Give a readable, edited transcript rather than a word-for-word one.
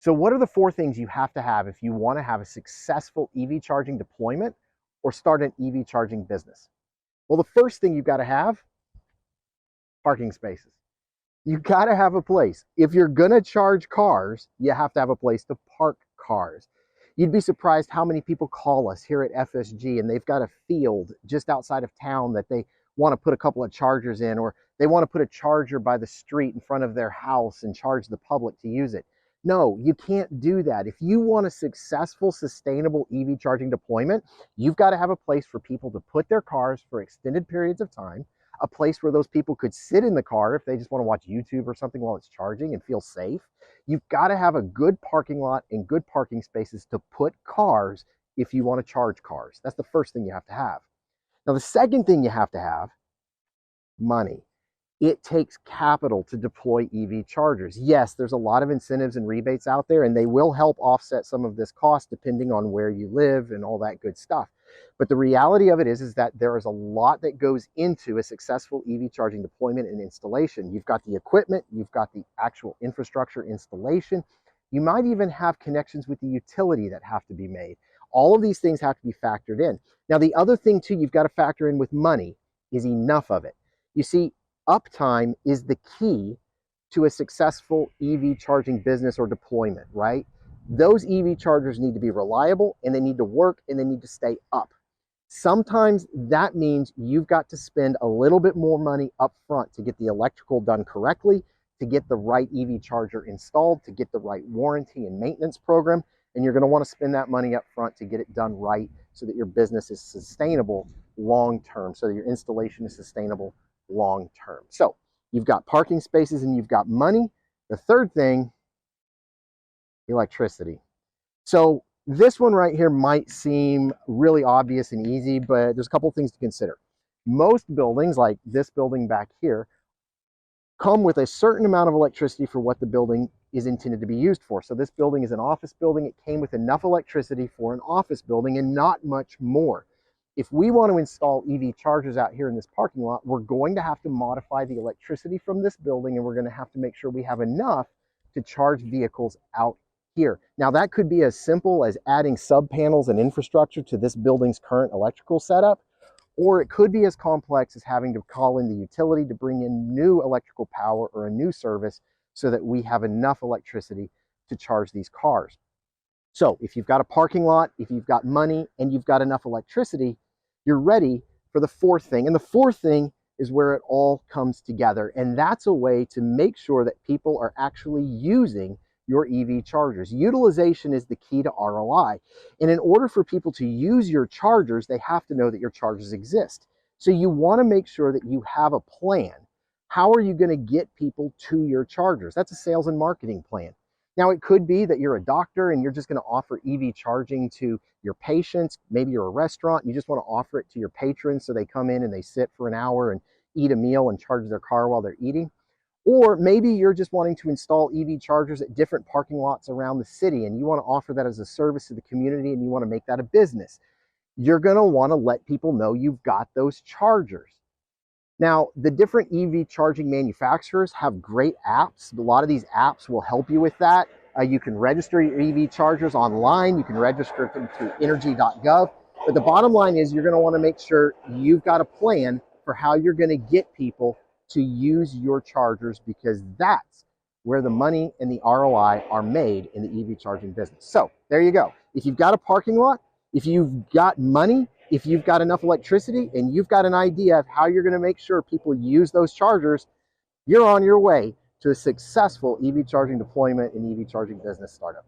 So what are the four things you have to have if you want to have a successful EV charging deployment or start an EV charging business? Well, the first thing you've got to have, parking spaces. You got to have a place. If you're going to charge cars, you have to have a place to park cars. You'd be surprised how many people call us here at FSG and they've got a field just outside of town that they want to put a couple of chargers in, or they want to put a charger by the street in front of their house and charge the public to use it. No, you can't do that. If you want a successful, sustainable EV charging deployment, you've got to have a place for people to put their cars for extended periods of time, a place where those people could sit in the car if they just want to watch YouTube or something while it's charging and feel safe. You've got to have a good parking lot and good parking spaces to put cars if you want to charge cars. That's the first thing you have to have. Now, the second thing you have to have, money. It takes capital to deploy EV chargers. Yes, there's a lot of incentives and rebates out there, and they will help offset some of this cost depending on where you live and all that good stuff. But the reality of it is that there is a lot that goes into a successful EV charging deployment and installation. You've got the equipment, you've got the actual infrastructure installation. You might even have connections with the utility that have to be made. All of these things have to be factored in. Now, the other thing too, you've got to factor in with money is enough of it. You see, uptime is the key to a successful EV charging business or deployment, right? Those EV chargers need to be reliable, and they need to work, and they need to stay up. Sometimes that means you've got to spend a little bit more money up front to get the electrical done correctly, to get the right EV charger installed, to get the right warranty and maintenance program, and you're going to want to spend that money up front to get it done right so that your business is sustainable long term, so that your installation is sustainable long term. So you've got parking spaces and you've got money. The third thing, electricity. So this one right here might seem really obvious and easy, but there's a couple things to consider. Most buildings, like this building back here, come with a certain amount of electricity for what the building is intended to be used for. So this building is an office building. It came with enough electricity for an office building and not much more. If we want to install EV chargers out here in this parking lot, we're going to have to modify the electricity from this building, and we're going to have to make sure we have enough to charge vehicles out here. Now, that could be as simple as adding sub panels and infrastructure to this building's current electrical setup, or it could be as complex as having to call in the utility to bring in new electrical power or a new service so that we have enough electricity to charge these cars. So if you've got a parking lot, if you've got money, and you've got enough electricity, you're ready for the fourth thing. And the fourth thing is where it all comes together. And that's a way to make sure that people are actually using your EV chargers. Utilization is the key to ROI. And in order for people to use your chargers, they have to know that your chargers exist. So you want to make sure that you have a plan. How are you going to get people to your chargers? That's a sales and marketing plan. Now, it could be that you're a doctor and you're just going to offer EV charging to your patients. Maybe you're a restaurant and you just want to offer it to your patrons so they come in and they sit for an hour and eat a meal and charge their car while they're eating. Or maybe you're just wanting to install EV chargers at different parking lots around the city and you want to offer that as a service to the community and you want to make that a business. You're going to want to let people know you've got those chargers. Now, the different EV charging manufacturers have great apps. A lot of these apps will help you with that. You can register your EV chargers online. You can register them through energy.gov. But the bottom line is you're going to want to make sure you've got a plan for how you're going to get people to use your chargers, because that's where the money and the ROI are made in the EV charging business. So there you go. If you've got a parking lot, if you've got money, if you've got enough electricity, and you've got an idea of how you're going to make sure people use those chargers, you're on your way to a successful EV charging deployment and EV charging business startup.